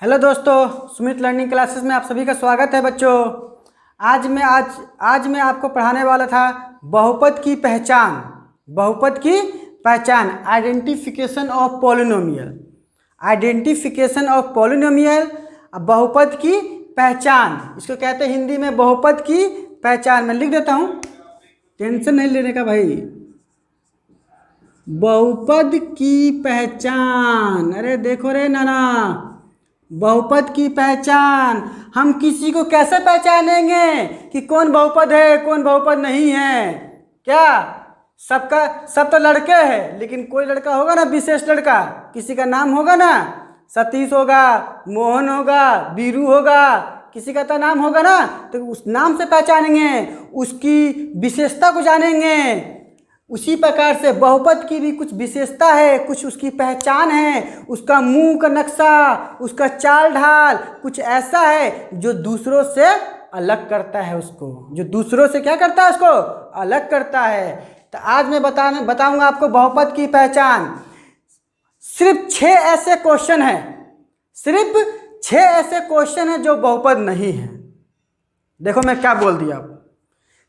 Hello दोस्तों, Sumit learning classes में आप सभी का स्वागत है बच्चों। आज मैं आपको पढ़ाने वाला था बहुपद की पहचान। बहुपद की पहचान, identification of polynomial. Identification of polynomial, बहुपद की पहचान, इसको कहते हैं हिंदी में बहुपद की पहचान। मैं लिख देता हूँ, टेंशन नहीं लेने का भाई। बहुपद की पहचान, अरे देखो रे नाना, बहुपद की पहचान। हम किसी को कैसे पहचानेंगे कि कौन बहुपद है कौन बहुपद नहीं है? क्या सब तो लड़के हैं, लेकिन कोई लड़का होगा ना, विशेष लड़का, किसी का नाम होगा ना, सतीश होगा, मोहन होगा, बीरू होगा, किसी का तो नाम होगा ना, तो उस नाम से पहचानेंगे, उसकी विशेषता को जानेंगे। उसी प्रकार से बहुपद की भी कुछ विशेषता है, कुछ उसकी पहचान है। उसका मुंह का नक्शा, उसका चाल ढाल कुछ ऐसा है जो दूसरों से अलग करता है उसको, जो दूसरों से क्या करता है, उसको अलग करता है। तो आज मैं बताऊंगा आपको बहुपद की पहचान। सिर्फ 6 ऐसे क्वेश्चन हैं, सिर्फ 6 ऐसे क्वेश्चन हैं जो बहुपद नहीं है। देखो मैं क्या बोल दिया आपको,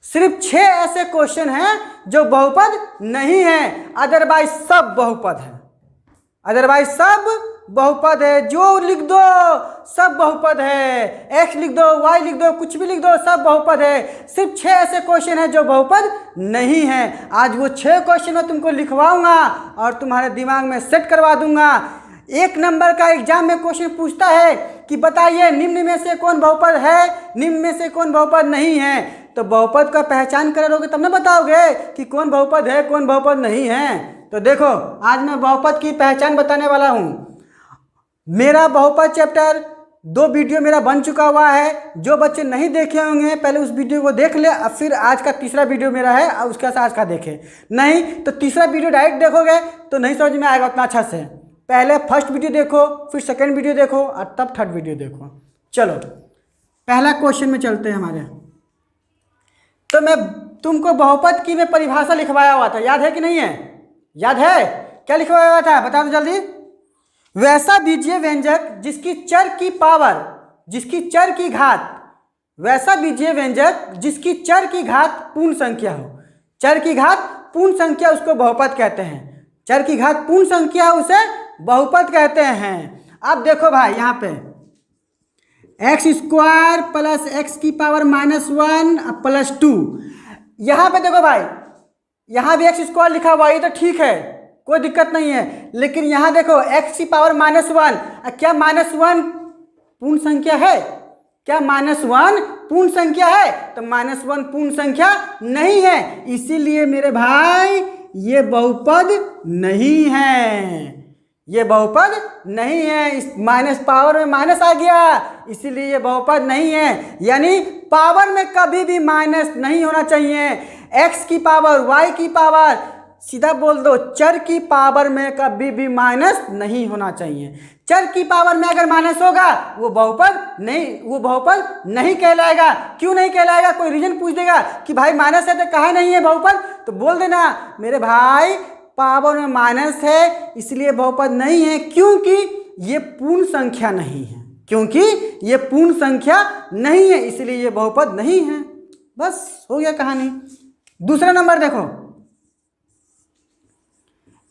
सिर्फ 6 ऐसे क्वेश्चन हैं जो बहुपद नहीं है, अदरवाइज सब बहुपद है। अदरवाइज सब बहुपद है, जो लिख दो सब बहुपद है। x लिख दो, y लिख दो, कुछ भी लिख दो, सब बहुपद है। सिर्फ 6 ऐसे क्वेश्चन हैं जो बहुपद नहीं है। आज वो 6 क्वेश्चन मैं तुमको लिखवाऊंगा और तुम्हारे दिमाग में सेट करवा दूंगा। 1 नंबर का एग्जाम में क्वेश्चन पूछता है कि बताइए निम्न में से कौन बहुपद है, निम्न में से कौन बहुपद नहीं है। तो बहुपद का पहचान करोगे तब ना बताओगे कि कौन बहुपद है कौन बहुपद नहीं है। तो देखो आज मैं बहुपद की पहचान बताने वाला हूँ। मेरा बहुपद चैप्टर 2 वीडियो मेरा बन चुका हुआ है। जो बच्चे नहीं देखे होंगे पहले उस वीडियो को देख ले, अब फिर आज का तीसरा वीडियो मेरा है और उसके साथ आज का देखे। नहीं तो तीसरा वीडियो डायरेक्ट देखोगे तो नहीं समझ में आएगा उतना अच्छा से। पहले फर्स्ट वीडियो देखो, फिर सेकंड वीडियो देखो और तब थर्ड वीडियो देखो। चलो पहला क्वेश्चन में चलते हैं हमारे। तो मैं तुमको बहुपद की मैं परिभाषा लिखवाया हुआ था, याद है कि नहीं है? याद है? क्या लिखवाया हुआ था बता दो जल्दी। वैसा बीजीय व्यंजक जिसकी चर की पावर, जिसकी चर की घात, वैसा बीजीय व्यंजक जिसकी चर की घात पूर्ण संख्या हो। चर की घात पूर्ण संख्या उसको बहुपद कहते हैं। चर की घात पूर्ण संख्या उसे बहुपद कहते हैं। अब देखो भाई यहाँ पे एक्स स्क्वायर प्लस एक्स की पावर -1 प्लस 2। यहाँ पे देखो भाई, यहाँ भी एक्स स्क्वायर लिखा हुआ है, ये तो ठीक है, कोई दिक्कत नहीं है। लेकिन यहाँ देखो एक्स की पावर -1, क्या -1 पूर्ण संख्या है? क्या -1 पूर्ण संख्या है? तो -1 पूर्ण संख्या नहीं है, इसीलिए मेरे भाई ये बहुपद नहीं है। ये बहुपद नहीं है। इस माइनस पावर में माइनस आ गया, इसीलिए ये बहुपद नहीं है। यानी पावर में कभी भी माइनस नहीं होना चाहिए। एक्स की पावर, वाई की पावर, सीधा बोल दो चर की पावर में कभी भी माइनस नहीं होना चाहिए। चर की पावर में अगर माइनस होगा वो बहुपद नहीं कहलाएगा। क्यों नहीं कहलाएगा? कोई रीजन पूछ देगा कि भाई माइनस है तो कहाँ नहीं है बहुपद, तो बोल देना मेरे भाई पावर में माइनस है इसलिए बहुपद नहीं है, क्योंकि ये पूर्ण संख्या नहीं है। क्योंकि ये पूर्ण संख्या नहीं है इसलिए ये बहुपद नहीं है। बस हो गया कहानी। दूसरा नंबर देखो,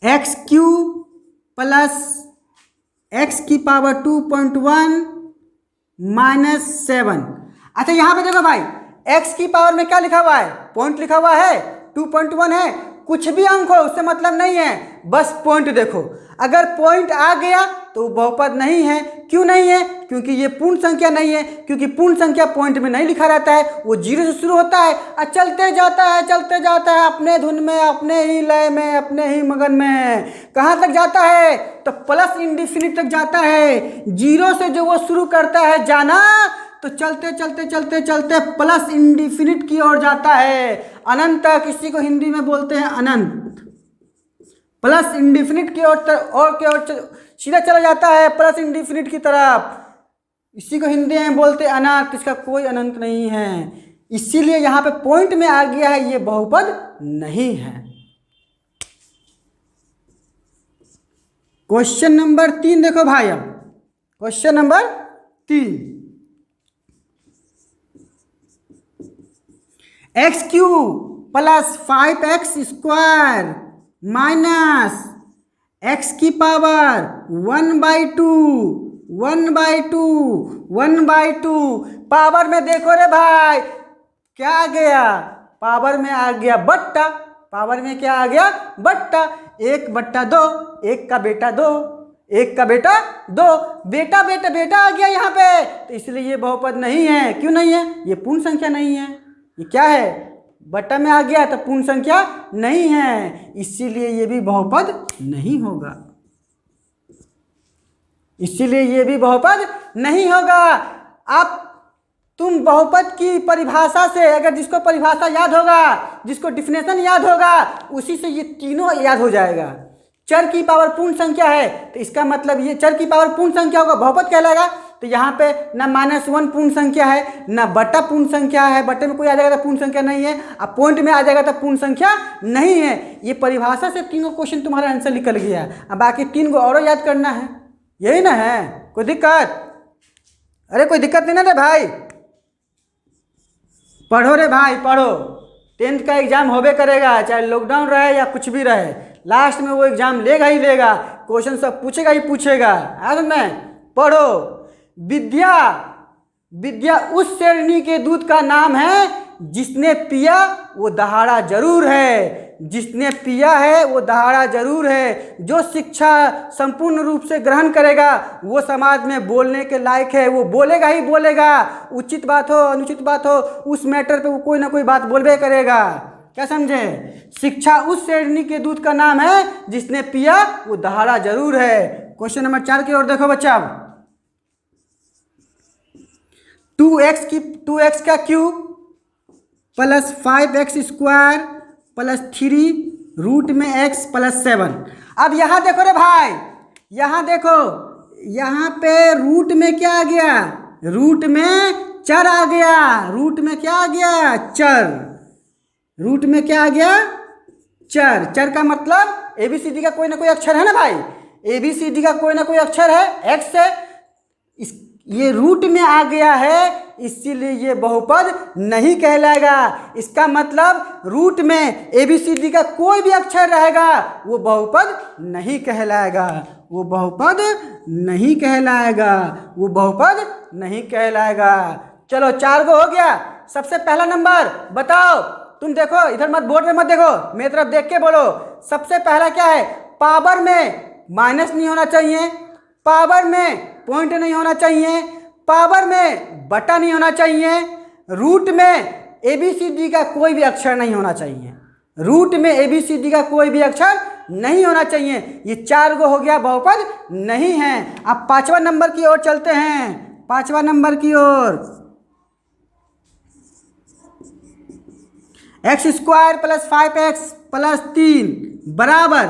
एक्स क्यूब प्लस एक्स की पावर 2.1 -7। अच्छा यहाँ पे देखो भाई, एक्स की पावर में क्या लिखा हुआ है? पॉइंट लिखा हुआ है, 2.1 है। कुछ भी अंक हो उससे मतलब नहीं है, बस पॉइंट देखो। अगर पॉइंट आ गया तो बहुपद नहीं है। क्यों नहीं है? क्योंकि ये पूर्ण संख्या नहीं है। क्योंकि पूर्ण संख्या पॉइंट में नहीं लिखा रहता है, वो 0 से शुरू होता है और चलते जाता है अपने धुन में, अपने ही लय में, अपने ही मगन में। कहाँ तक जाता है? तो प्लस इंडिफिनिट तक जाता है। 0 से जो वो शुरू करता है जाना, तो चलते प्लस इंडिफिनिट की ओर जाता है, अनंत तक। इसी को हिंदी में बोलते हैं अनंत। प्लस इंडिफिनिट की ओर सीधा चला जाता है, प्लस इंडिफिनिट की तरफ। इसी को हिंदी में बोलते हैं अनंत। इसका कोई अनंत नहीं है, इसीलिए यहाँ पे पॉइंट में आ गया है, ये बहुपद नहीं है। क्वेश्चन नंबर 3 देखो भाई। अब question number 3, x cube plus 5x² minus x की पावर 1/2 पावर में देखो रे भाई क्या आ गया, पावर में आ गया बट्टा, पावर में क्या आ गया बट्टा, 1/2, 1 का बेटा 2, 1 का बेटा 2, बेटा बेटा बेटा आ गया यहाँ पे, तो इसलिए ये बहुपद नहीं है। क्यों नहीं है, ये पूर्ण संख्या नहीं है, ये क्या है बट्टा में आ गया तो पूर्ण संख्या नहीं है, इसीलिए ये भी बहुपद नहीं होगा, इसीलिए ये भी बहुपद नहीं होगा। आप तुम बहुपद की परिभाषा से, अगर जिसको परिभाषा याद होगा, जिसको डिफिनेशन याद होगा, उसी से ये तीनों याद हो जाएगा। चर की पावर पूर्ण संख्या है तो इसका मतलब ये चर की पावर पूर्ण संख्या होगा, बहुपद कहलाएगा। तो यहाँ पे ना -1 पूर्ण संख्या है, ना बटा पूर्ण संख्या है, बटे में कोई आ जाएगा तो पूर्ण संख्या नहीं है, अब पॉइंट में आ जाएगा तो पूर्ण संख्या नहीं है। ये परिभाषा से तीनों क्वेश्चन तुम्हारा आंसर निकल गया। अब बाकी 3 को और याद करना है, यही ना है, कोई दिक्कत? अरे कोई दिक्कत नहीं ना रे भाई, पढ़ो रे भाई पढ़ो, 10th का एग्जाम होबे करेगा, चाहे लॉकडाउन रहे या कुछ भी रहे, लास्ट में वो एग्जाम लेगा ही लेगा, क्वेश्चन सब पूछेगा ही पूछेगा। आज में पढ़ो, विद्या विद्या उस श्रेणी के दूध का नाम है जिसने पिया वो दहाड़ा जरूर है, जिसने पिया है वो दहाड़ा जरूर है। जो शिक्षा संपूर्ण रूप से ग्रहण करेगा वो समाज में बोलने के लायक है, वो बोलेगा ही बोलेगा, उचित बात हो अनुचित बात हो उस मैटर पे वो कोई ना कोई बात बोलबे करेगा। क्या समझे? शिक्षा उस श्रेणी के दूध का नाम है जिसने पिया वो दहाड़ा जरूर है। क्वेश्चन नंबर 4 की ओर देखो बच्चा, 2x का cube plus 5x² plus 3 root में x प्लस 7। अब यहाँ देखो रे भाई, यहाँ देखो, यहाँ पे रूट में क्या आ गया, रूट में चर आ गया, रूट में क्या आ गया चर, रूट में क्या आ गया चर। चर का मतलब ABCD का कोई ना कोई अक्षर है ना भाई, ABCD का कोई ना कोई अक्षर है, x है, ये रूट में आ गया है इसीलिए ये बहुपद नहीं कहलाएगा। इसका मतलब रूट में ABCD का कोई भी अक्षर रहेगा वो बहुपद नहीं कहलाएगा, वो बहुपद नहीं कहलाएगा, वो बहुपद नहीं कहलाएगा। चलो 4 को हो गया। सबसे पहला नंबर बताओ, तुम देखो इधर मत, बोर्ड में मत देखो, मेरी तरफ देख के बोलो। सबसे पहला क्या है, पावर में माइनस नहीं होना चाहिए, पावर में पॉइंट नहीं होना चाहिए, पावर में बटा नहीं होना चाहिए, रूट में ABCD का कोई भी अक्षर नहीं होना चाहिए, रूट में ABCD का कोई भी अक्षर नहीं होना चाहिए। ये 4 को हो गया बहुपद नहीं है। अब 5वां नंबर की ओर चलते हैं, 5वां नंबर की ओर, x² प्लस 5x प्लस 3 बराबर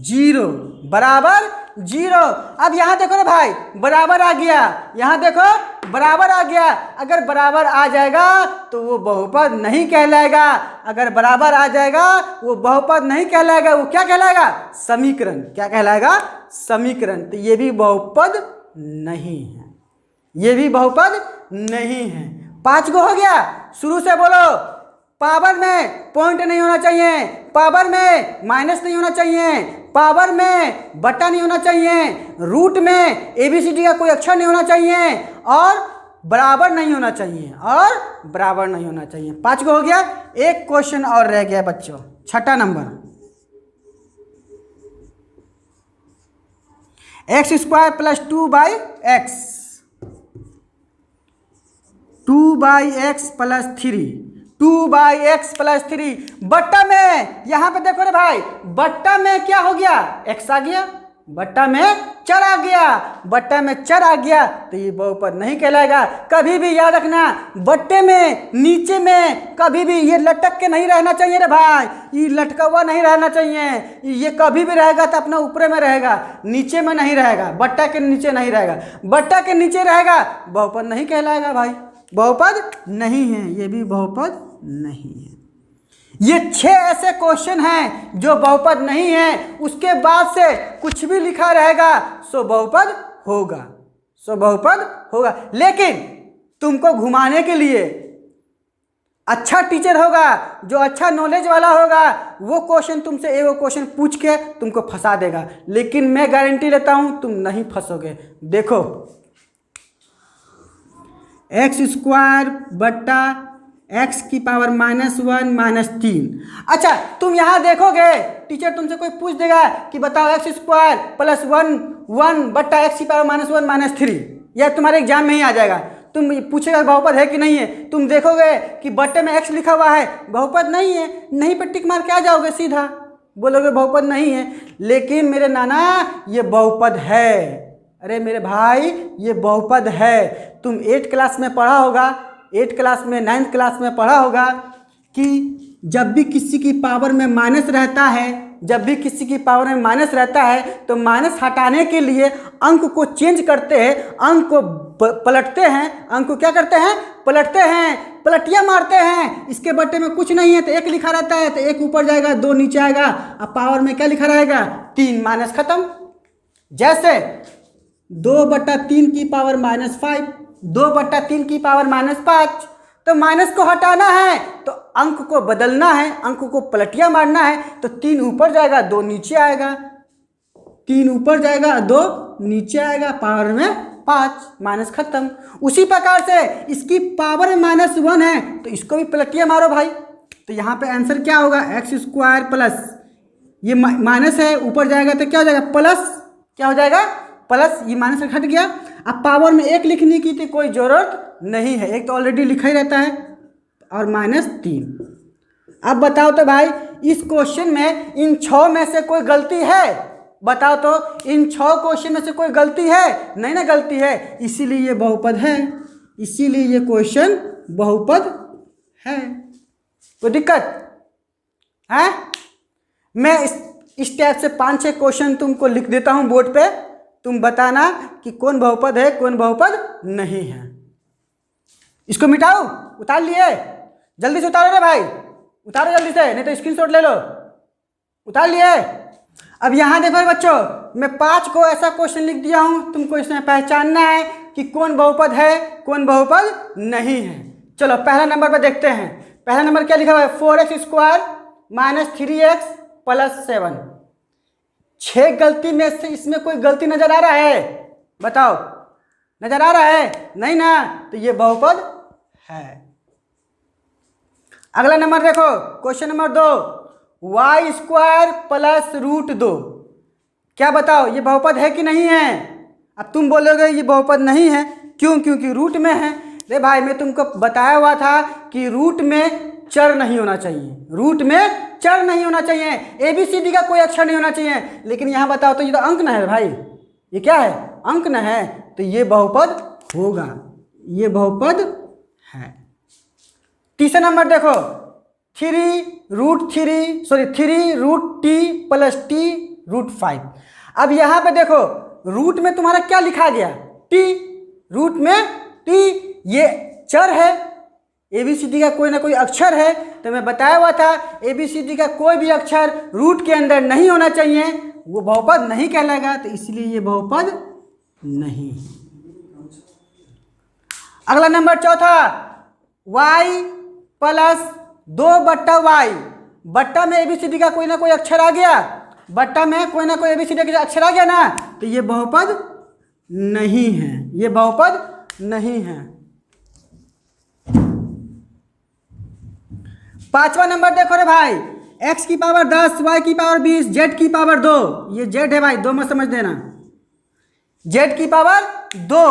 0, बराबर 0। अब यहाँ देखो ना भाई, बराबर आ गया, यहाँ देखो बराबर आ गया, अगर बराबर आ जाएगा तो वो बहुपद नहीं कहलाएगा, अगर बराबर आ जाएगा वो बहुपद नहीं कहलाएगा, वो क्या कहलाएगा समीकरण। क्या कहलाएगा समीकरण। तो ये भी बहुपद नहीं है, ये भी बहुपद नहीं है। 5 को हो गया, शुरू से बोलो। पावर में पॉइंट नहीं होना चाहिए, पावर में माइनस नहीं होना चाहिए, पावर में बटा नहीं होना चाहिए, रूट में ABCD का कोई अक्षर नहीं होना चाहिए, और बराबर नहीं होना चाहिए, और बराबर नहीं होना चाहिए। 5 को हो गया। एक क्वेश्चन और रह गया बच्चों, 6ठा number, x² plus 2/x, 2/x plus 3, 2/x plus 3 बट्टा में, यहाँ पे देखो रे भाई, बट्टा में क्या हो गया x आ गया, बट्टा में चर आ गया, बट्टा में चर आ गया, तो ये बहुपद नहीं कहलाएगा। कभी भी याद रखना, बट्टे में नीचे में कभी भी ये लटक के नहीं रहना चाहिए रे भाई, ये लटका हुआ नहीं रहना चाहिए, ये कभी भी रहेगा तो अपना ऊपर में रहेगा, नीचे में नहीं रहेगा, बट्टा के नीचे नहीं रहेगा, बट्टा के नीचे रहेगा बहुपद नहीं कहलाएगा भाई, बहुपद नहीं है, ये भी बहुपद नहीं है। ये 6 ऐसे क्वेश्चन हैं जो बहुपद नहीं है, उसके बाद से कुछ भी लिखा रहेगा सो बहुपद होगा, सो बहुपद होगा। लेकिन तुमको घुमाने के लिए अच्छा टीचर होगा, जो अच्छा नॉलेज वाला होगा, वो क्वेश्चन तुमसे वो क्वेश्चन पूछ के तुमको फंसा देगा। लेकिन मैं गारंटी लेता हूं तुम नहीं फंसोगे। देखो, x² बट्टा x⁻⁻1 -3। अच्छा, तुम यहाँ देखोगे टीचर तुमसे कोई पूछ देगा कि बताओ x² + 1 बट्टा x⁻⁻1 -3। यह तुम्हारे एग्जाम में ही आ जाएगा। तुम पूछेगा बहुपद है कि नहीं है, तुम देखोगे कि बट्टे में x लिखा हुआ है, बहुपद नहीं है, नहीं पे टिक मार के आ जाओगे, सीधा बोलोगे बहुपद नहीं है। लेकिन मेरे नाना ये बहुपद है। अरे मेरे भाई ये बहुपद है। तुम 8 क्लास में पढ़ा होगा, 8 क्लास में 9th क्लास में पढ़ा होगा कि जब भी किसी की पावर में माइनस रहता है, जब भी किसी की पावर में माइनस रहता है तो माइनस हटाने के लिए अंक को चेंज करते हैं, अंक को पलटते हैं, अंक को क्या करते हैं, पलटते हैं, पलटिया मारते हैं। इसके बट्टे में कुछ नहीं है तो 1 लिखा रहता है, तो 1 ऊपर जाएगा 2 नीचे आएगा। अब पावर में क्या लिखा रहेगा, 3, माइनस खत्म। जैसे 2/3 की पावर -5, 2/3 की पावर -5, तो माइनस को हटाना है तो अंक को बदलना है, अंक को पलटिया मारना है। तो 3 ऊपर जाएगा 2 नीचे आएगा, 3 ऊपर जाएगा 2 नीचे आएगा, पावर में 5, माइनस खत्म। उसी प्रकार से इसकी पावर में -1 है तो इसको भी पलटिया मारो भाई। तो यहाँ पे आंसर क्या होगा, x² प्लस, ये माइनस है ऊपर जाएगा तो क्या हो जाएगा, प्लस, क्या हो जाएगा, प्लस, ये माइनस हट गया। अब पावर में 1 लिखने की थी, कोई ज़रूरत नहीं है, 1 तो ऑलरेडी लिखा ही रहता है, और -3। अब बताओ तो भाई इस क्वेश्चन में इन 6 में से कोई गलती है, बताओ तो इन 6 क्वेश्चन में से कोई गलती है, नहीं ना गलती है, इसीलिए ये बहुपद है, इसीलिए ये क्वेश्चन बहुपद है। कोई दिक्कत है? मैं इस टाइप से 5-6 क्वेश्चन तुमको लिख देता हूँ बोर्ड पे, तुम बताना कि कौन बहुपद है कौन बहुपद नहीं है। इसको मिटाओ, उतार लिए, जल्दी से उतारो रे भाई, उतारो जल्दी से, नहीं तो स्क्रीनशॉट ले लो। उतार लिए? अब यहाँ देखो बच्चों, मैं 5 को ऐसा क्वेश्चन लिख दिया हूँ, तुमको इसमें पहचानना है कि कौन बहुपद है कौन बहुपद नहीं है। चलो पहला नंबर पर देखते हैं। पहला नंबर क्या लिखा हुआ है, 4x² - 3x + 7। 6 गलती में से इसमें कोई गलती नजर आ रहा है, बताओ, नजर आ रहा है? नहीं ना, तो ये बहुपद है। अगला नंबर देखो, क्वेश्चन नंबर 2, y² + √2। क्या बताओ ये बहुपद है कि नहीं है? अब तुम बोलोगे ये बहुपद नहीं है, क्यों? क्योंकि रूट में है। रे भाई मैं तुमको बताया हुआ था कि रूट में चर नहीं होना चाहिए, रूट में चर नहीं होना चाहिए, ABCD का कोई अक्षर नहीं होना चाहिए। लेकिन यहाँ बताओ तो ये तो अंक न है भाई, ये क्या है, अंक न है, तो ये बहुपद होगा, ये बहुपद है। तीसरा नंबर देखो, 3√3 + t/5। अब यहाँ पे देखो रूट में तुम्हारा क्या लिखा गया, t, रूट में t, ये चर है, ABCD का कोई ना कोई अक्षर है। तो मैं बताया हुआ था ABCD का कोई भी अक्षर रूट के अंदर नहीं होना चाहिए, वो बहुपद नहीं कहलाएगा, तो इसलिए ये बहुपद नहीं। अगला नंबर चौथा, y + 2/y। बट्टा में ABCD का कोई ना कोई अक्षर आ गया, बट्टा में कोई ना कोई ABCD का अक्षर आ गया ना, तो ये बहुपद नहीं है, ये बहुपद नहीं है। 5वां नंबर देखो रे भाई, x की पावर 10, y की पावर 20, z की पावर 2। ये z है भाई, 2 में समझ देना, z की पावर 2।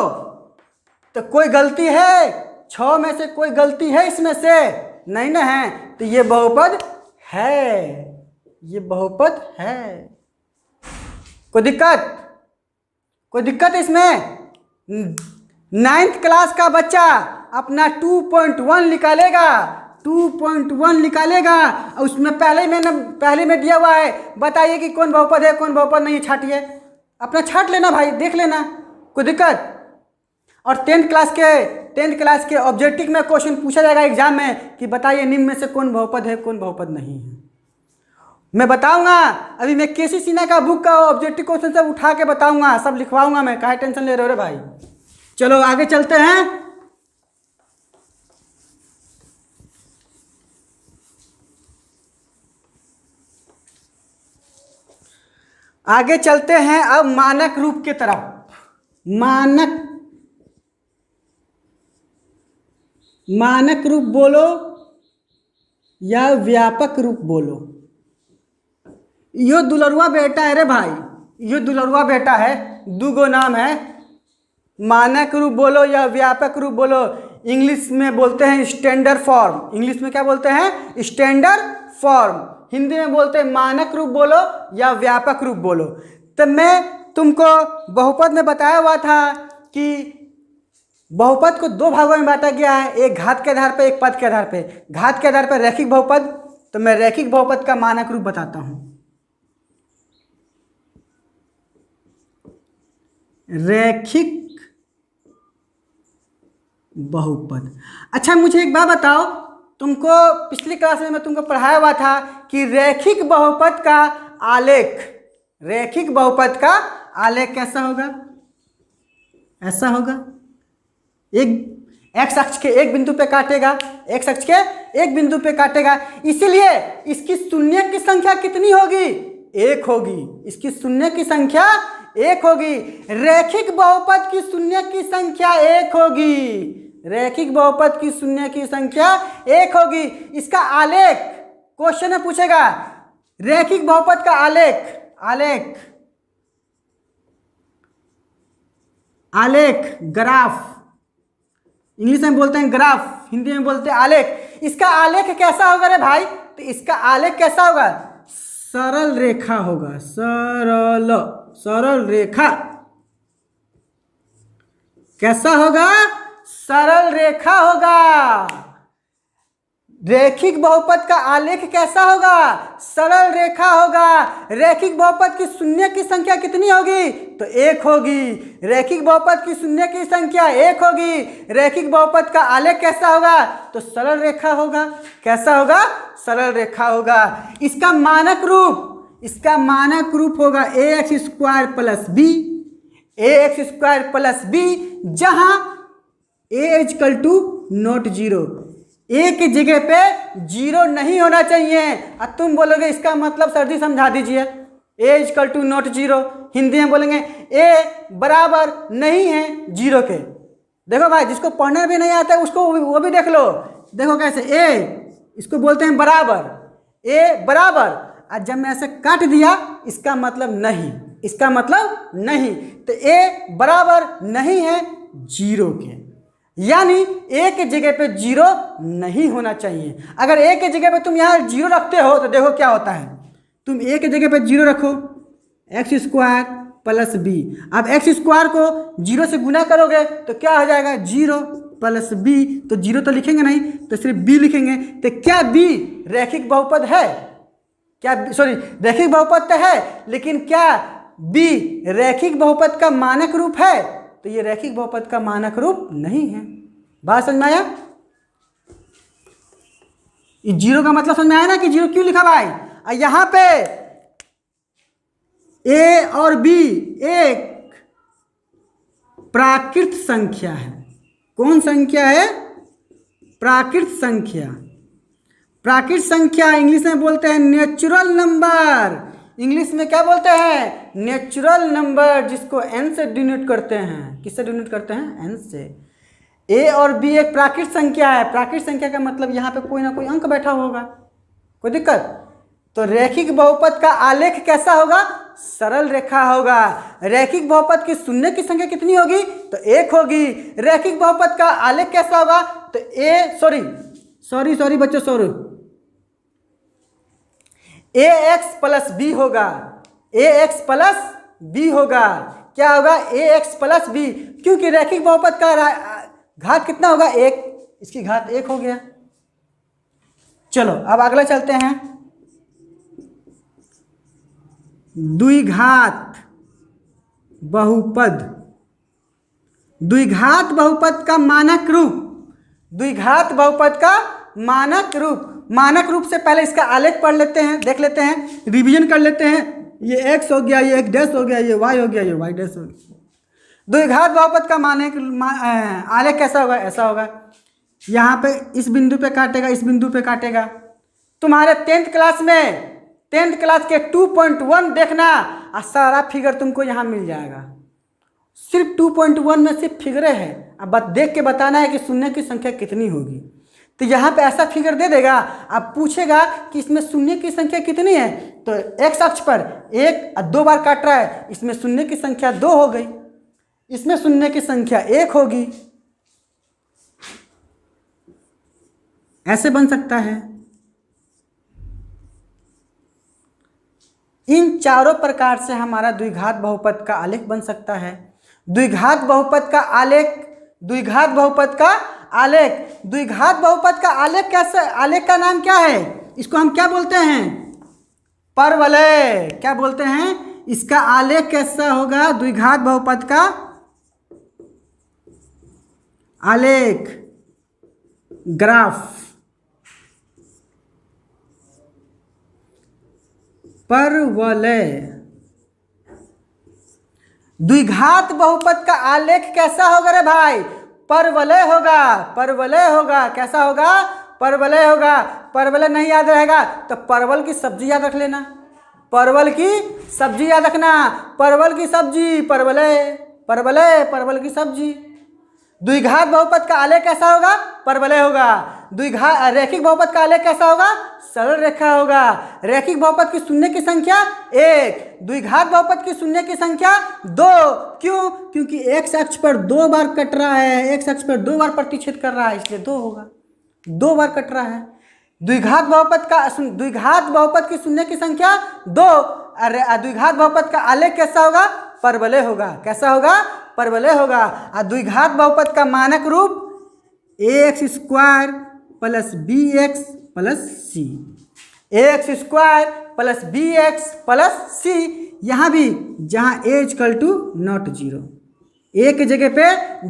तो कोई गलती है, 6 में से कोई गलती है इसमें से? नहीं ना है, तो ये बहुपद है, ये बहुपद है। कोई दिक्कत? कोई दिक्कत इसमें? 9th क्लास का बच्चा अपना 2.1 निकालेगा, 2.1 निकालेगा, और उसमें पहले में दिया हुआ है, बताइए कि कौन बहुपद है कौन बहुपद नहीं है, छाटिए, अपना छाट लेना भाई, देख लेना, कोई दिक्कत? और 10th क्लास के ऑब्जेक्टिव में क्वेश्चन पूछा जाएगा एग्जाम में कि बताइए निम्न में से कौन बहुपद है कौन बहुपद नहीं है। मैं बताऊंगा, अभी मैं KC सिन्हा का बुक का ऑब्जेक्टिव क्वेश्चन सब उठा के बताऊंगा, सब लिखवाऊंगा मैं, काहे टेंशन ले रहे हो रे भाई। चलो आगे चलते हैं। आगे चलते हैं अब मानक रूप की तरफ। मानक रूप बोलो या व्यापक रूप बोलो। यो दुलरुआ बेटा है रे भाई, यो दुलरुआ बेटा है, दूगो नाम है। मानक रूप बोलो या व्यापक रूप बोलो। इंग्लिश में बोलते हैं स्टैंडर्ड फॉर्म। इंग्लिश में क्या बोलते हैं? Standard form. हिंदी में बोलते हैं मानक रूप बोलो या व्यापक रूप बोलो। तो मैं तुमको बहुपद में बताया हुआ था कि बहुपद को दो भागों में बांटा गया है, एक घात के आधार पर, एक पद के आधार पर। घात के आधार पर रैखिक बहुपद, तो मैं रैखिक बहुपद का मानक रूप बताता हूं। रैखिक बहुपद। अच्छा मुझे एक बात बताओ, तुमको पिछली क्लास में मैं तुमको पढ़ाया हुआ था कि रैखिक बहुपद का आलेख, रैखिक बहुपद का आलेख कैसा होगा? ऐसा होगा, एक एक्स अक्ष के एक बिंदु पे काटेगा, एक्स अक्ष के एक बिंदु पे काटेगा, इसीलिए इसकी शून्य की संख्या कितनी होगी? एक होगी। इसकी शून्य की संख्या एक होगी। रैखिक बहुपद की शून्य की संख्या एक होगी। रैखिक बहुपद की शून्य की संख्या एक होगी। इसका आलेख क्वेश्चन में पूछेगा, रैखिक बहुपद का आलेख ग्राफ। इंग्लिश में बोलते हैं ग्राफ, हिंदी में बोलते हैं आलेख। इसका आलेख कैसा होगा रे भाई? तो इसका आलेख कैसा होगा? सरल रेखा होगा। सरल रेखा कैसा होगा? सरल रेखा होगा। रैखिक बहुपद का आलेख कैसा होगा? सरल रेखा होगा। रैखिक बहुपद की शून्य की संख्या कितनी होगी? तो एक होगी। रैखिक बहुपद की शून्य की संख्या एक होगी। रैखिक बहुपद का आलेख कैसा होगा? तो सरल रेखा होगा। कैसा होगा? सरल रेखा होगा। इसका मानक रूप होगा ax square plus B, ax square plus B, जहां a equal to not zero. A की जगह पे जीरो नहीं होना चाहिए। अब तुम बोलोगे इसका मतलब सर जी समझा दीजिए। A equal to not zero, Hindi में बोलेंगे ए बराबर नहीं है जीरो के। देखो भाई, जिसको पढ़ना भी नहीं आता है उसको वो भी देख लो। देखो कैसे, ए इसको बोलते हैं बराबर, ए बराबर, और जब मैं ऐसे काट दिया इसका मतलब नहीं, इसका मतलब नहीं। तो ए बराबर नहीं है जीरो के, यानी ए के जगह पे जीरो नहीं होना चाहिए। अगर ए के जगह पे तुम यहाँ जीरो रखते हो तो देखो क्या होता है। तुम ए के जगह पे जीरो रखो, एक्स स्क्वायर प्लस बी। अब एक्स स्क्वायर को जीरो से गुना करोगे तो क्या हो जाएगा? Zero plus b. तो जीरो तो लिखेंगे नहीं, तो सिर्फ बी लिखेंगे। तो क्या बी रैखिक बहुपद है? क्या सॉरी रैखिक बहुपद तो है, लेकिन क्या बी रैखिक बहुपद का मानक रूप है? तो ये रैखिक बहुपद का मानक रूप नहीं है। बात समझ में आया? इस जीरो का मतलब समझ में आया ना कि जीरो क्यों लिखा भाई? और यहां पे ए और बी एक प्राकृत संख्या है। कौन संख्या है? प्राकृत संख्या। प्राकृत संख्या इंग्लिश में बोलते हैं नेचुरल नंबर। इंग्लिश में क्या बोलते हैं? नेचुरल नंबर, जिसको एन से डिनोट करते हैं। किससे डिनोट करते हैं? एन से। ए और बी एक प्राकृत संख्या है। प्राकृत संख्या का मतलब यहाँ पे कोई ना कोई अंक बैठा होगा। कोई दिक्कत? तो रैखिक बहुपद का आलेख कैसा होगा? सरल रेखा होगा। रैखिक बहुपद की शून्य की संख्या कितनी होगी? तो एक होगी। रैखिक बहुपद का आलेख कैसा होगा? तो ए सॉरी बच्चों, सॉरी, ए एक्स प्लस बी होगा। ए एक्स प्लस बी होगा। क्या होगा? ए एक्स प्लस बी, क्योंकि रैखिक बहुपद का घात कितना होगा? एक। इसकी घात एक हो गया। चलो अब अगला चलते हैं। द्विघात बहुपद। द्विघात बहुपद का मानक रूप। द्विघात बहुपद का मानक रूप। मानक रूप से पहले इसका आलेख पढ़ लेते हैं, देख लेते हैं, रिवीजन कर लेते हैं। ये x हो गया, ये x डैश हो गया, ये y हो गया, ये y डैश हो गया। द्विघात बहुपद का आलेख कैसा होगा? ऐसा होगा, यहाँ पे इस बिंदु पे काटेगा, इस बिंदु पे काटेगा। तुम्हारे 10th क्लास में 10th क्लास के 2.1 देखना और सारा फिगर तुमको यहाँ मिल जाएगा। सिर्फ 2.1 में सिर्फ फिगरें हैं, अब देख के बताना है कि शून्य की संख्या कितनी होगी। तो यहाँ पे ऐसा फिगर दे देगा, अब पूछेगा कि इसमें शून्य की संख्या कितनी है, तो एक्स अक्ष पर 1 और 2 बार काट रहा है, इसमें शून्य की संख्या 2 हो गई, इसमें शून्य की संख्या 1 होगी। ऐसे बन सकता है। इन चारों प्रकार से हमारा द्विघात बहुपद का आलेख बन सकता है। द्विघात बहुपद का आलेख, द्विघात बहुपद का आलेख, द्विघात बहुपद का आलेख कैसे, आलेख का नाम क्या है? इसको हम क्या बोलते हैं? परवलय। क्या बोलते हैं? इसका आलेख कैसा होगा? द्विघात बहुपद का आलेख, ग्राफ, परवलय। द्विघात बहुपद का आलेख कैसा होगा रे भाई? परवलय होगा, परवलय होगा। कैसा होगा? परवलय होगा। परवलय नहीं याद रहेगा तो परवल की सब्जी याद रख लेना, परवल की सब्जी याद रखना, परवल की सब्जी, परवलय, परवलय, परवल की सब्जी। द्विघात बहुपद का आलेख कैसा होगा? परवलय होगा। रैखिक बहुपद का आलेख कैसा होगा? सरल रेखा होगा। रैखिक बहुपद की शून्य की संख्या 1, द्विघात बहुपद की शून्य की संख्या 2। क्यों? क्योंकि एक्स अक्ष पर 2 बार कट रहा है, एक्स अक्ष पर 2 बार प्रतिच्छेद कर रहा है, इसलिए 2 होगा, 2 बार कट रहा है। द्विघात बहुपद की शून्य की संख्या 2। द्विघात बहुपद का आलेख कैसा होगा? परवलय होगा। कैसा होगा? परवलय होगा। और द्विघात बहुपद का मानक रूप ax square plus bx plus c, ax square plus bx plus c। यहाँ भी जहाँ a equal to not 0, a की जगह पे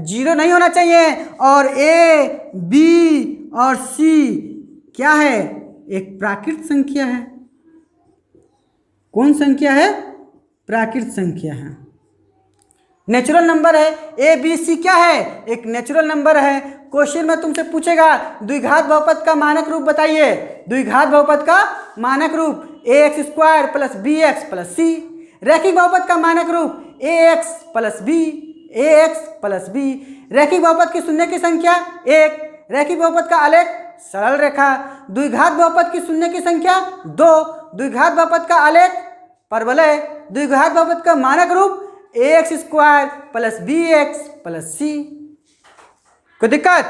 0 नहीं होना चाहिए, और a, b और c क्या है? एक प्राकृत संख्या है। कौन संख्या है? प्राकृत संख्या है, नेचुरल नंबर है। ए बी सी क्या है? एक नेचुरल नंबर है। क्वेश्चन में तुमसे पूछेगा द्विघात बहुपद का मानक रूप बताइए। द्विघात बहुपद का मानक रूप ax square plus bx plus c। रैखिक बहुपद का मानक रूप ax plus b, ax plus b। रैखिक बहुपद की शून्य की संख्या 1। रैखिक बहुपद का आलेख सरल रेखा। द्विघात बहुपद की शून्य की संख्या 2। द्विघात बहुपद का आलेख परवलय। द्विघात बहुपद का मानक रूप ax square plus bx plus c। कोई दिक्कत?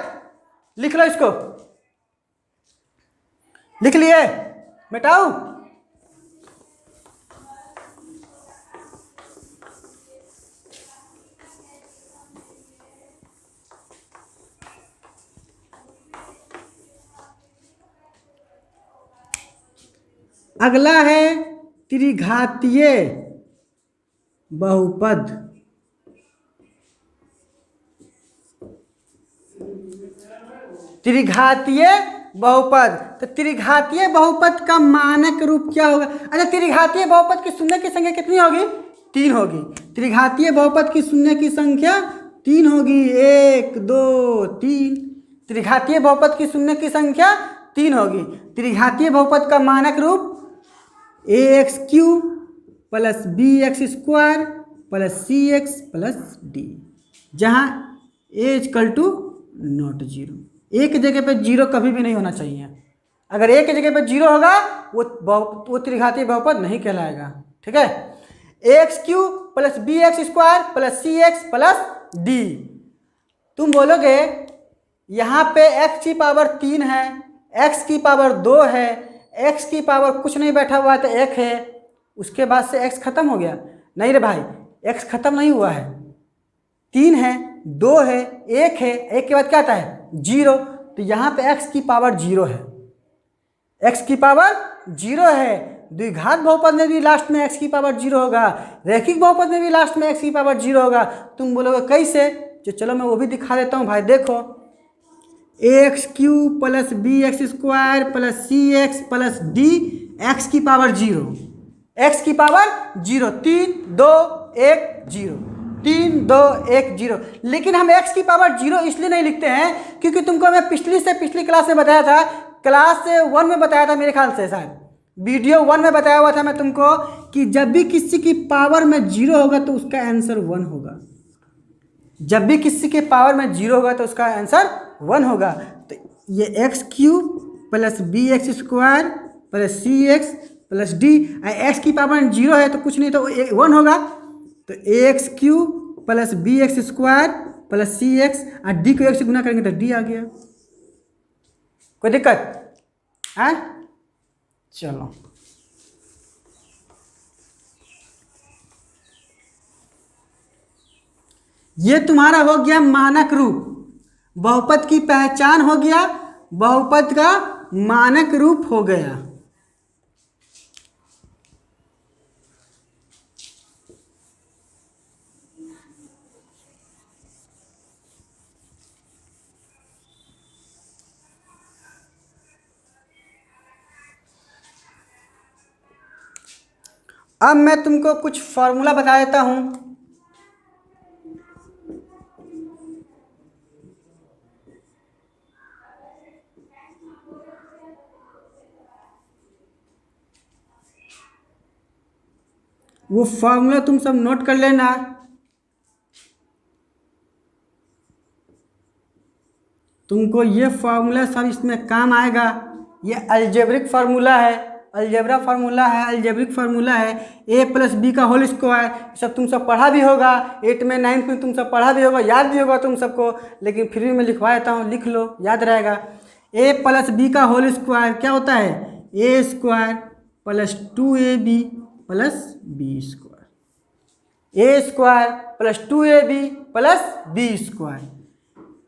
लिख लो, इसको लिख लिए, मिटाओ। अगला है त्रिघातीय बहुपद। त्रिघातीय बहुपद, तो त्रिघातीय बहुपद का मानक रूप क्या होगा? अच्छा, त्रिघातीय बहुपद की शून्य की संख्या कितनी होगी? 3 होगी। त्रिघातीय बहुपद की शून्य की संख्या 3 होगी, 1 2 3। त्रिघातीय बहुपद की शून्य की संख्या 3 होगी। त्रिघातीय बहुपद का मानक रूप ax cube plus bx square plus cx plus d, जहाँ a इक्वल टू नॉट 0। एक जगह पे 0 कभी भी नहीं होना चाहिए। अगर एक जगह पे 0 होगा वो त्रिघातीय बहुपद नहीं कहलाएगा। ठीक है? X cube plus bx square plus cx plus d। तुम बोलोगे यहाँ पे x की पावर 3 है, x की पावर 2 है, x की पावर कुछ नहीं बैठा हुआ है तो 1 है, उसके बाद से x खत्म हो गया। नहीं रे भाई, x खत्म नहीं हुआ है, 3 है, 2 है, 1 है, 1 के बाद क्या आता है? 0। तो यहाँ पे x की पावर 0 है, x की पावर 0 है। द्विघात बहुपद में भी लास्ट में x की पावर 0 होगा, रैखिक बहुपद में भी लास्ट में x की पावर 0 होगा। तुम बोलोगे कैसे? तो चलो मैं वो भी दिखा देता हूँ भाई। देखो, x cube plus bx square plus cx plus d, x की पावर 0, x की पावर 0, 3 2 1 0। 3 2 1 0। लेकिन हम x की पावर 0 इसलिए नहीं लिखते हैं क्योंकि तुमको मैं पिछली क्लास में बताया था, क्लास 1 में बताया था मेरे ख्याल से, शायद वीडियो 1 में बताया हुआ था मैं तुमको कि जब भी किसी की पावर में 0 होगा तो उसका आंसर 1 होगा। जब भी किसी के पावर में 0 होगा तो उसका आंसर 1 होगा। तो ये x³ plus bx² plus cx plus d, x की पावर में 0 है तो कुछ नहीं तो 1 होगा। तो ax³ plus bx² plus cx और d को 1 से गुना करेंगे तो d आ गया। कोई दिक्कत है? चलो ये तुम्हारा हो गया मानक रूप, बहुपद की पहचान हो गया, बहुपद का मानक रूप हो गया। अब मैं तुमको कुछ फॉर्मूला बता देता हूं। वो फॉर्मूला तुम सब नोट कर लेना। तुमको ये फॉर्मूला सब इसमें काम आएगा। ये अलजेब्रिक फार्मूला है, अलजेब्रा फार्मूला है, अलजेब्रिक फार्मूला है। a प्लस बी का होल स्क्वायर सब तुम सब पढ़ा भी होगा, 8 में 9 में तुम सब पढ़ा भी होगा, याद भी होगा तुम सबको, लेकिन फिर भी मैं लिखवा देता हूँ, लिख लो, याद रहेगा। a प्लस बी का होल स्क्वायर क्या होता है? a² plus 2ab plus b², a² plus 2ab plus b²।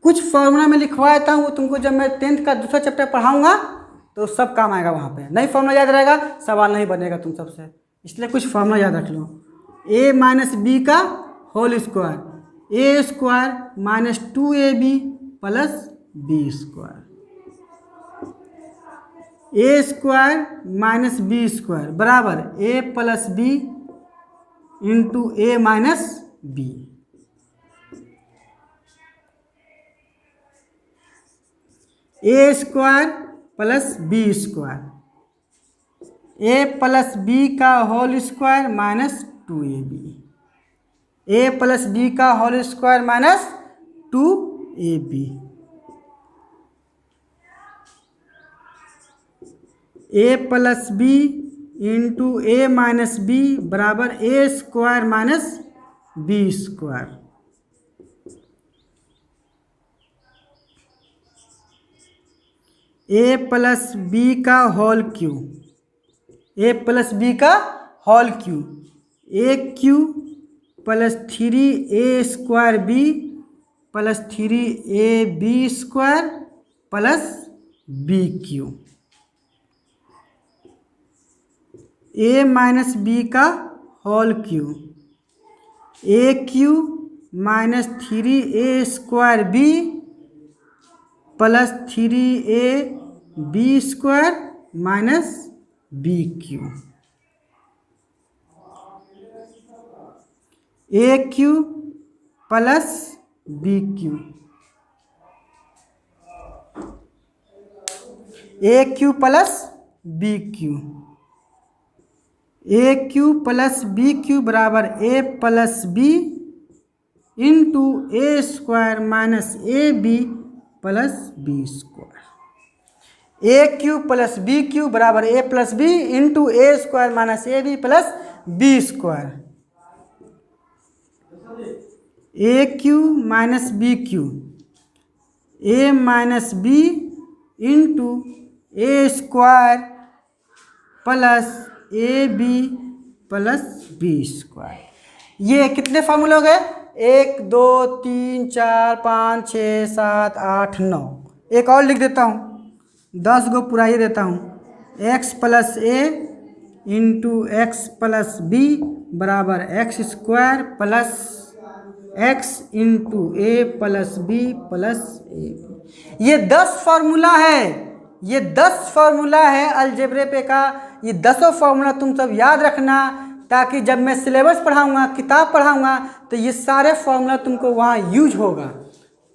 कुछ फॉर्मूला में लिखवा देता हूँ, वो तुमको जब मैं 10th का दूसरा चैप्टर पढ़ाऊंगा तो सब काम आएगा वहाँ पे। नहीं फॉर्मूला याद रहेगा सवाल नहीं बनेगा तुम सबसे, इसलिए कुछ फॉर्मूला याद रख लो। a माइनस बी का whole square, a² minus 2ab plus b², a² minus b² बराबर a plus B into a minus B. a² plus b², a plus B का whole square minus 2ab, a plus B का whole square minus 2ab, a plus B into a minus B बराबर a² minus b²। a plus B का whole cube, a plus B का whole cube, a³ plus 3a² b plus 3ab² plus bq, a minus B का whole cube, a³ minus 3a² b plus 3ab² minus bq, aq plus bq, aq plus bq, aq plus bq बराबर a plus b into a² minus ab plus b², aq plus bq बराबर a plus b into a² minus ab plus b², aq minus bq, a minus b into a² plus ab plus b²। ये कितने फार्मूले हो गए? 1 2 3 4 5 6 7 8 9। एक और लिख देता हूँ, 10 गो पूरा ही देता हूँ। x plus a into x plus B बराबर x² plus x into a plus b plus a। ये 10 फार्मूला है, ये 10 फार्मूला है अलजेब्रे पे का। ये 10 फार्मूला तुम सब याद रखना, ताकि जब मैं सिलेबस पढ़ाऊँगा, किताब पढ़ाऊँगा, तो ये सारे फॉर्मूला तुमको वहाँ यूज होगा।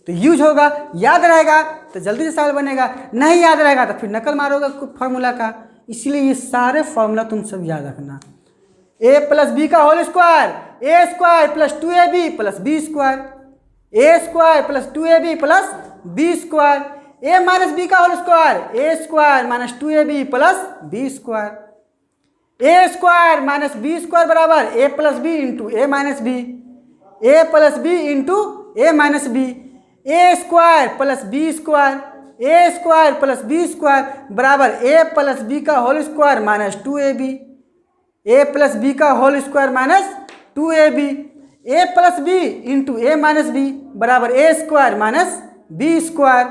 तो यूज होगा, याद रहेगा तो जल्दी से सवाल बनेगा, नहीं याद रहेगा तो फिर नकल मारोगे फॉर्मूला का। इसलिए ये सारे फॉर्मूला तुम सब याद रखना। ए प्लस बी का whole square, A square plus 2ab plus B square, A square plus 2ab plus B square, A minus B का whole square, A square minus 2ab plus B square, A square minus B square बराबर A plus B into A minus B, A plus B into A minus B, A square plus B square, A square plus B square बराबर A plus B का whole square minus 2ab, A plus B का whole square minus 2ab, A plus B into A minus B बराबर A square minus B square,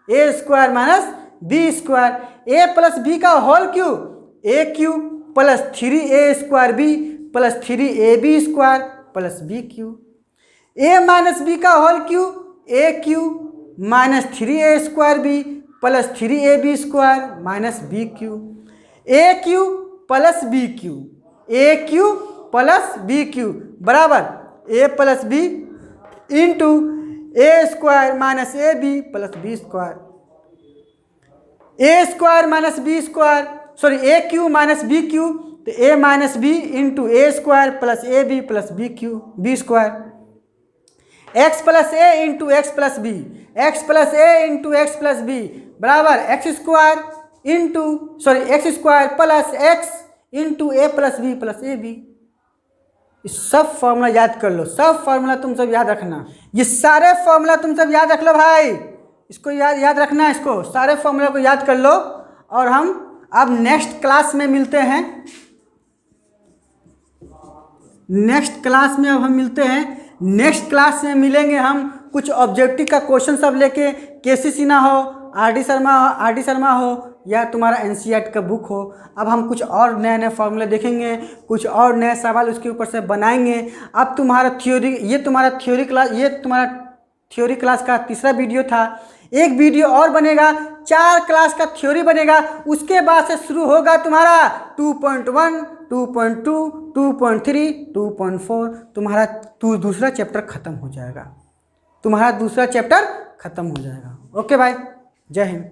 A square minus B square, A plus B का whole cube A cube plus 3a square B plus 3ab square plus B cube, A minus B का whole cube A cube minus 3a square B plus 3ab square minus B cube, A cube plus B cube, A cube plus B cube बराबर A plus B into A square minus A B plus B square, A square minus B square sorry A cube minus B cube, तो A minus B into A square plus A B plus B cube B square, X plus A into x plus B, X plus A into x plus B बराबर X square into X square plus X into ए plus b plus ए b. सब formula याद कर लो, सब formula तुम सब याद रखना, ये सारे फॉर्मूला तुम सब याद रख लो भाई, इसको याद रखना, इसको सारे फॉर्मूला को याद कर लो। और हम अब नेक्स्ट क्लास में मिलते हैं, नेक्स्ट क्लास में अब हम मिलते हैं, नेक्स्ट क्लास में मिलेंगे हम कुछ ऑब्जेक्टिव का क्वेश्चन सब लेके, केसी सिन्हा हो, आर डी शर्मा हो या तुम्हारा एनसीईआरटी का बुक हो। अब हम कुछ और नए नए फॉर्मूले देखेंगे, कुछ और नए सवाल उसके ऊपर से बनाएंगे। अब तुम्हारा थ्योरी, ये तुम्हारा थ्योरी क्लास का तीसरा वीडियो था, एक वीडियो और बनेगा, 4 क्लास का थ्योरी बनेगा, उसके बाद से शुरू होगा तुम्हारा 2.1, 2.2, 2.3, 2.4, तुम्हारा दूसरा चैप्टर खत्म हो जाएगा, तुम्हारा दूसरा चैप्टर खत्म हो जाएगा। ओके भाई, जय हिंद।